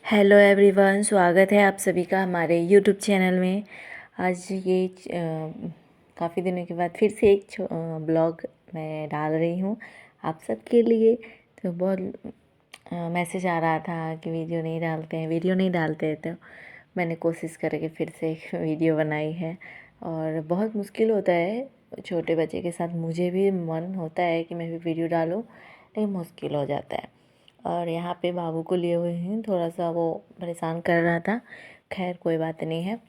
Hello everyone, स्वागत है आप सभी का हमारे यूट्यूब चैनल में। आज ये काफ़ी दिनों के बाद फिर से एक ब्लॉग मैं डाल रही हूँ आप सबके लिए। तो बहुत मैसेज आ रहा था कि वीडियो नहीं डालते तो मैंने कोशिश करके फिर से एक वीडियो बनाई है। और बहुत मुश्किल होता है छोटे बच्चे के साथ, मुझे भी मन होता है कि मैं भी वीडियो डालूँ, लेकिन मुश्किल हो जाता है। और यहाँ पे बाबू को लिए हुए हैं, थोड़ा सा वो परेशान कर रहा था। खैर कोई बात नहीं है।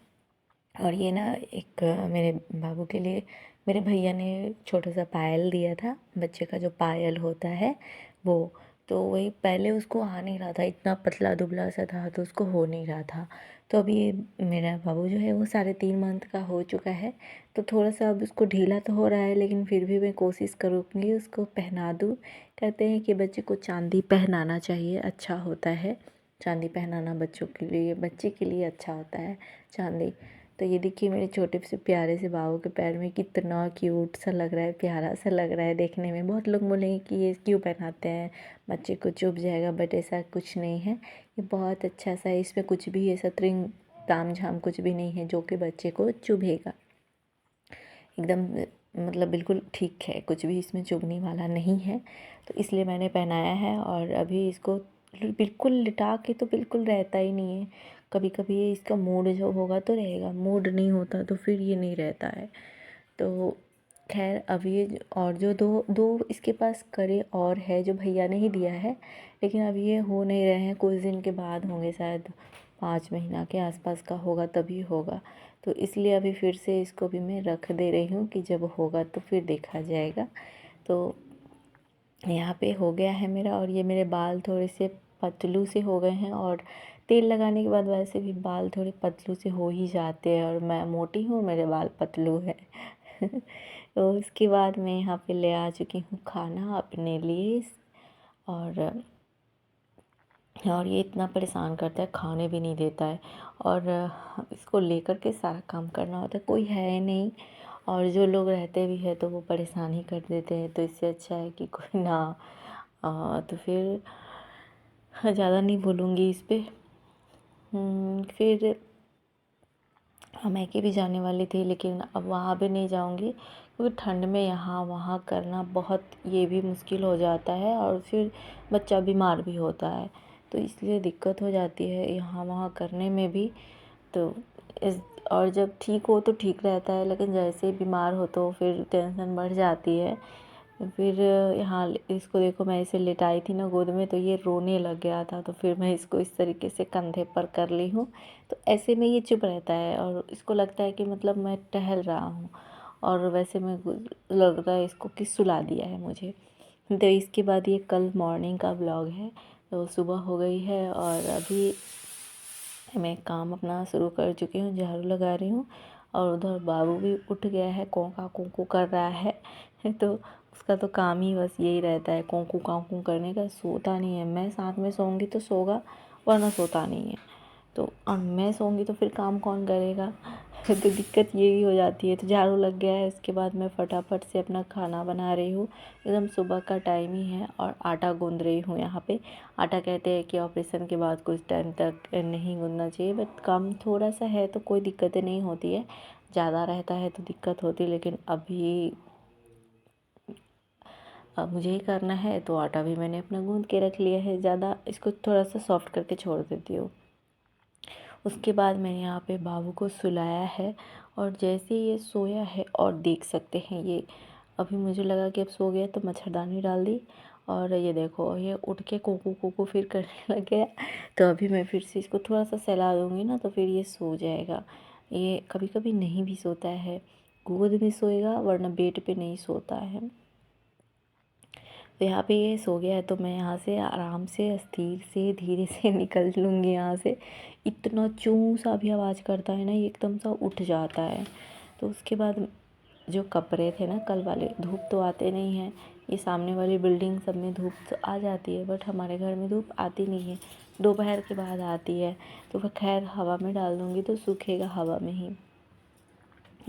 और ये ना एक मेरे बाबू के लिए मेरे भैया ने छोटा सा पायल दिया था, बच्चे का जो पायल होता है वो। तो वही पहले उसको आ नहीं रहा था, इतना पतला दुबला सा था तो उसको हो नहीं रहा था। तो अभी मेरा बाबू जो है वो 3.5 मंथ का हो चुका है। तो थोड़ा सा अब उसको ढीला तो हो रहा है, लेकिन फिर भी मैं कोशिश करूँगी उसको पहना दूँ। कहते हैं कि बच्चे को चांदी पहनाना चाहिए, अच्छा होता है। चांदी पहनाना बच्चे के लिए अच्छा होता है चांदी। तो ये देखिए मेरे छोटे से प्यारे से बाबू के पैर में कितना क्यूट सा लग रहा है, प्यारा सा लग रहा है देखने में। बहुत लोग बोलेंगे कि ये क्यों पहनाते हैं, बच्चे को चुभ जाएगा, बट ऐसा कुछ नहीं है। ये बहुत अच्छा सा है, इसमें कुछ भी ऐसा त्रिंग ताम झाम कुछ भी नहीं है जो कि बच्चे को चुभेगा। एकदम मतलब बिल्कुल ठीक है, कुछ भी इसमें चुभने वाला नहीं है। तो इसलिए मैंने पहनाया है। और अभी इसको बिल्कुल लिटा के तो बिल्कुल रहता ही नहीं है। कभी कभी इसका मूड जो होगा तो रहेगा, मूड नहीं होता तो फिर ये नहीं रहता है। तो खैर अभी ये और जो दो दो इसके पास करे और है जो भैया ने ही दिया है, लेकिन अभी ये हो नहीं रहे हैं, कुछ दिन के बाद होंगे, शायद 5 महीना के आसपास का होगा तभी होगा। तो इसलिए अभी फिर से इसको भी मैं रख दे रही हूँ कि जब होगा तो फिर देखा जाएगा। तो यहाँ पे हो गया है मेरा। और ये मेरे बाल थोड़े से पतलू से हो गए हैं, और तेल लगाने के बाद वैसे भी बाल थोड़े पतलू से हो ही जाते हैं, और मैं मोटी हूँ, मेरे बाल पतलू है। तो उसके बाद मैं यहाँ पे ले आ चुकी हूँ खाना अपने लिए। और ये इतना परेशान करता है, खाने भी नहीं देता है। और इसको लेकर के सारा काम करना होता है, कोई है नहीं। और जो लोग रहते भी हैं तो वो परेशान ही कर देते हैं। तो इससे अच्छा है कि कोई ना। तो फिर ज़्यादा नहीं बोलूँगी इस पे। फिर हम मैके भी जाने वाली थी, लेकिन अब वहाँ भी नहीं जाऊँगी, क्योंकि ठंड में यहाँ वहाँ करना बहुत ये भी मुश्किल हो जाता है, और फिर बच्चा बीमार भी होता है। तो इसलिए दिक्कत हो जाती है यहाँ वहाँ करने में भी। तो इस और जब ठीक हो तो ठीक रहता है, लेकिन जैसे ही बीमार हो तो फिर टेंशन बढ़ जाती है। फिर यहाँ इसको देखो, मैं इसे लिटाई थी ना गोद में, तो ये रोने लग गया था। तो फिर मैं इसको इस तरीके से कंधे पर कर ली हूँ। तो ऐसे में ये चुप रहता है, और इसको लगता है कि मतलब मैं टहल रहा हूँ, और वैसे में लग रहा है इसको कि सुला दिया है मुझे। तो इसके बाद ये कल मॉर्निंग का ब्लॉग है। तो सुबह हो गई है और अभी मैं काम अपना शुरू कर चुकी हूँ, झाड़ू लगा रही हूँ। और उधर बाबू भी उठ गया है, कौका कूकू कर रहा है। तो उसका तो काम ही बस यही रहता है, कौकू काकू करने का। सोता नहीं है, मैं साथ में सोऊंगी तो सोगा, वरना सोता नहीं है। तो और मैं सोऊंगी तो फिर काम कौन करेगा। तो दिक्कत ये भी हो जाती है। तो झाड़ू लग गया है, इसके बाद मैं फटाफट से अपना खाना बना रही हूँ। एकदम सुबह का टाइम ही है, और आटा गूंद रही हूँ यहाँ पे। आटा कहते हैं कि ऑपरेशन के बाद कुछ टाइम तक नहीं गूंदना चाहिए, बट काम थोड़ा सा है तो कोई दिक्कतें नहीं होती है। ज़्यादा रहता है तो दिक्कत होती है, लेकिन अभी अब मुझे ही करना है तो आटा भी मैंने अपना गूंद के रख लिया है। ज़्यादा इसको थोड़ा सा सॉफ्ट करके छोड़ देती हूँ। उसके बाद मैंने यहाँ पे बाबू को सुलाया है, और जैसे ये सोया है, और देख सकते हैं ये अभी मुझे लगा कि अब सो गया तो मच्छरदानी डाल दी, और ये देखो ये उठ के कोकू कोकू फिर करने लग गया। तो अभी मैं फिर से इसको थोड़ा सा सहला दूँगी ना, तो फिर ये सो जाएगा। ये कभी कभी नहीं भी सोता है, गोद में सोएगा वरना बेड पे नहीं सोता है। तो यहाँ पे ये सो गया है, तो मैं यहाँ से आराम से स्थिर से धीरे से निकल लूँगी यहाँ से। इतना चूँ सा भी आवाज़ करता है ना, ये एकदम सा उठ जाता है। तो उसके बाद जो कपड़े थे ना कल वाले, धूप तो आते नहीं हैं, ये सामने वाली बिल्डिंग सब में धूप तो आ जाती है, बट हमारे घर में धूप आती नहीं है, दोपहर के बाद आती है। तो वह खैर हवा में डाल दूँगी तो सूखेगा हवा में ही,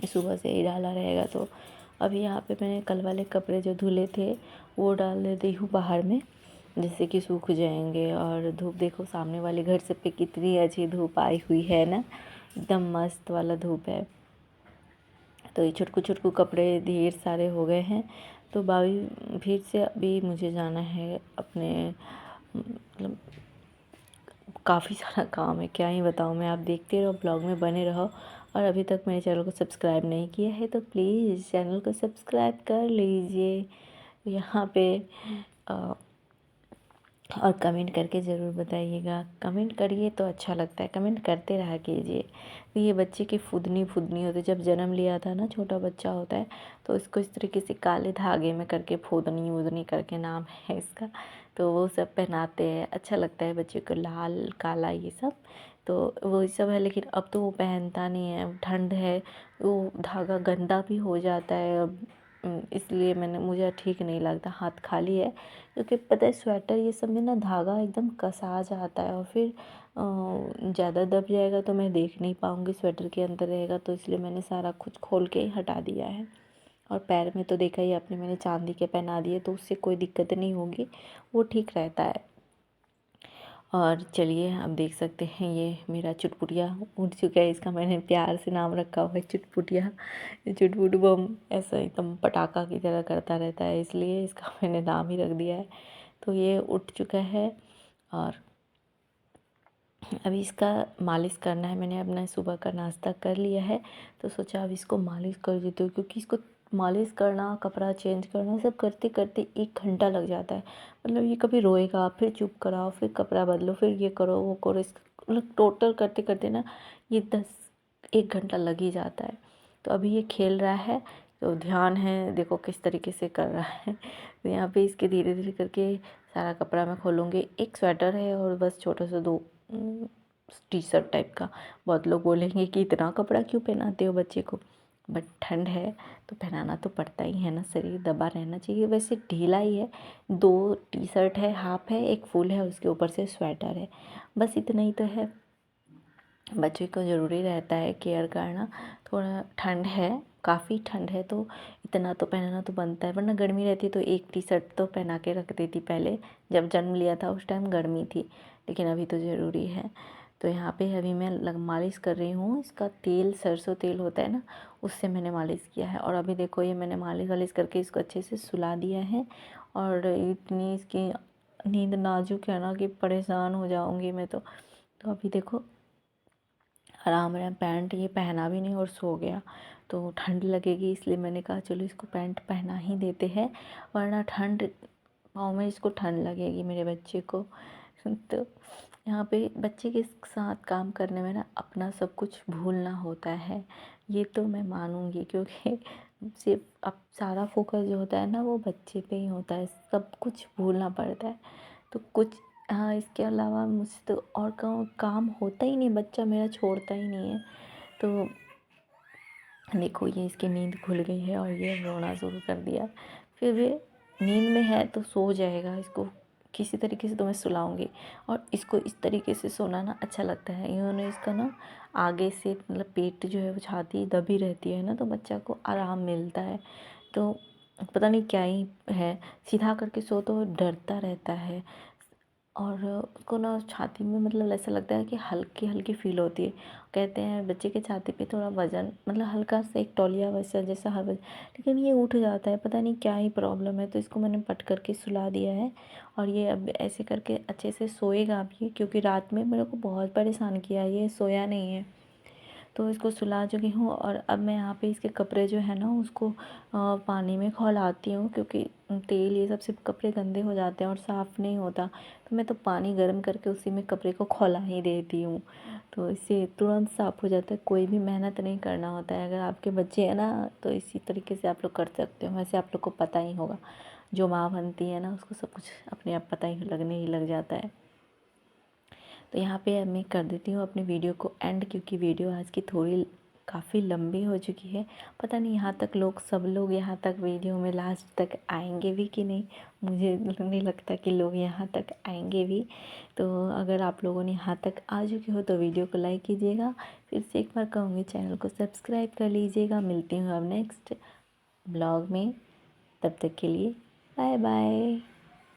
सुबह से ही डाला रहेगा। तो अभी यहाँ पे मैंने कल वाले कपड़े जो धुले थे वो डाल देती हूँ बाहर में। जिससे कि सूख जाएंगे। और धूप देखो सामने वाले घर से पे कितनी अच्छी धूप आई हुई है ना, एकदम मस्त वाला धूप है। तो ये छुटकू छुटकू कपड़े ढेर सारे हो गए हैं। तो भाभी फिर से अभी मुझे जाना है अपने, मतलब काफ़ी सारा काम है, क्या ही बताऊँ मैं। आप देखते रहो, ब्लॉग में बने रहो। और अभी तक मेरे चैनल को सब्सक्राइब नहीं किया है तो प्लीज़ चैनल को सब्सक्राइब कर लीजिए यहाँ पे। और कमेंट करके ज़रूर बताइएगा, कमेंट करिए तो अच्छा लगता है, कमेंट करते रहा कीजिए। तो ये बच्चे की फुदनी फुदनी होती, जब जन्म लिया था ना, छोटा बच्चा होता है तो इसको इस तरीके से काले धागे में करके फुदनी वुदनी करके नाम है इसका, तो वो सब पहनाते हैं। अच्छा लगता है बच्चे को, लाल काला ये सब तो वो सब है। लेकिन अब तो वो पहनता नहीं है, ठंड है, वो धागा गंदा भी हो जाता है अब, इसलिए मुझे ठीक नहीं लगता, हाथ खाली है। क्योंकि पता है स्वेटर ये सब में ना धागा एकदम कसा जाता है और फिर ज़्यादा दब जाएगा तो मैं देख नहीं पाऊँगी, स्वेटर के अंदर रहेगा। तो इसलिए मैंने सारा कुछ खोल के ही हटा दिया है। और पैर में तो देखा ही आपने, मैंने चांदी के पहना दिए तो उससे कोई दिक्कत नहीं होगी, वो ठीक रहता है। और चलिए अब देख सकते हैं ये मेरा चुटपुटिया उड़ चुका है, इसका मैंने प्यार से नाम रखा हुआ है चुटपुटिया। चुटपुट बम ऐसा एकदम पटाखा की तरह करता रहता है, इसलिए इसका मैंने नाम ही रख दिया है। तो ये उठ चुका है और अभी इसका मालिश करना है। मैंने अपना सुबह का नाश्ता कर लिया है तो सोचा अब इसको मालिश कर देती हूँ, क्योंकि इसको मालिश करना, कपड़ा चेंज करना, सब करते करते 1 घंटा लग जाता है। मतलब ये कभी रोएगा, फिर चुप कराओ, फिर कपड़ा बदलो, फिर ये करो वो करो, मतलब टोटल करते करते ना ये 1 घंटा लग ही जाता है। तो अभी ये खेल रहा है तो ध्यान है, देखो किस तरीके से कर रहा है। तो यहाँ पे इसके धीरे धीरे करके सारा कपड़ा मैं खोलूँगी। एक स्वेटर है और बस छोटा सा 2 टी शर्ट टाइप का। बहुत लोग बोलेंगे कि इतना कपड़ा क्यों पहनाते हो बच्चे को, बट ठंड है तो पहनाना तो पड़ता ही है ना, शरीर दबा रहना चाहिए। वैसे ढीला ही है, 2 टी शर्ट है, हाफ है, एक फुल है, उसके ऊपर से स्वेटर है, बस इतना ही तो है। बच्चे को ज़रूरी रहता है केयर करना। थोड़ा ठंड है, काफ़ी ठंड है तो इतना तो पहनना तो बनता है, वरना गर्मी रहती तो एक टी शर्ट तो पहना के रख देती पहले। जब जन्म लिया था उस टाइम गर्मी थी, लेकिन अभी तो ज़रूरी है। तो यहाँ पे अभी मैं मालिश कर रही हूँ। इसका तेल सरसों तेल होता है ना, उससे मैंने मालिश किया है। और अभी देखो ये मैंने मालिश वालिश करके इसको अच्छे से सुला दिया है। और इतनी इसकी नींद नाजुक है ना कि परेशान हो जाऊँगी मैं तो अभी देखो आराम है। पैंट ये पहना भी नहीं और सो गया, तो ठंड लगेगी इसलिए मैंने कहा चलो इसको पैंट पहना ही देते हैं, वरना ठंड पाँव में इसको ठंड लगेगी मेरे बच्चे को। तो यहाँ पे बच्चे के साथ काम करने में ना अपना सब कुछ भूलना होता है, ये तो मैं मानूँगी। क्योंकि सिर्फ अब सारा फोकस जो होता है ना वो बच्चे पे ही होता है, सब कुछ भूलना पड़ता है। तो कुछ हाँ, इसके अलावा मुझसे तो और काम होता ही नहीं, बच्चा मेरा छोड़ता ही नहीं है। तो देखो ये इसकी नींद खुल गई है और ये रोना शुरू कर दिया। फिर भी नींद में है तो सो जाएगा, इसको किसी तरीके से तो मैं सुलाऊंगी। और इसको इस तरीके से सोना ना अच्छा लगता है। इन्होंने इसका ना आगे से मतलब पेट जो है वो छाती दबी रहती है ना, तो बच्चा को आराम मिलता है। तो पता नहीं क्या ही है, सीधा करके सो तो डरता रहता है। और उसको ना छाती में मतलब ऐसा लगता है कि हल्की हल्की फील होती है। कहते हैं बच्चे के छाती पे थोड़ा वज़न, मतलब हल्का सा एक तौलिया वैसा जैसा हर वजन, लेकिन ये उठ जाता है, पता नहीं क्या ही प्रॉब्लम है। तो इसको मैंने पट करके सुला दिया है और ये अब ऐसे करके अच्छे से सोएगा भी, क्योंकि रात में मेरे को बहुत परेशान किया, ये सोया नहीं है। तो इसको सुला चुकी हूँ और अब मैं यहाँ पे इसके कपड़े जो है ना उसको पानी में खौलाती हूँ, क्योंकि तेल ये सब से कपड़े गंदे हो जाते हैं और साफ़ नहीं होता। तो मैं तो पानी गर्म करके उसी में कपड़े को खौला ही देती हूँ, तो इससे तुरंत साफ़ हो जाता है। कोई भी मेहनत नहीं करना होता है। अगर आपके बच्चे हैं ना तो इसी तरीके से आप लोग कर सकते हो। वैसे आप लोग को पता ही होगा, जो माँ बनती है ना उसको सब कुछ अपने आप पता ही लगने ही लग जाता है। तो यहाँ पे अब मैं कर देती हूँ अपनी वीडियो को एंड, क्योंकि वीडियो आज की थोड़ी काफ़ी लंबी हो चुकी है। पता नहीं यहाँ तक सब लोग यहाँ तक वीडियो में लास्ट तक आएंगे भी कि नहीं, मुझे नहीं लगता कि लोग यहाँ तक आएंगे भी। तो अगर आप लोगों ने यहाँ तक आ चुके हो तो वीडियो को लाइक कीजिएगा। फिर से एक बार कहूँगी चैनल को सब्सक्राइब कर लीजिएगा। मिलती हूँ अब नेक्स्ट ब्लॉग में, तब तक के लिए बाय बाय।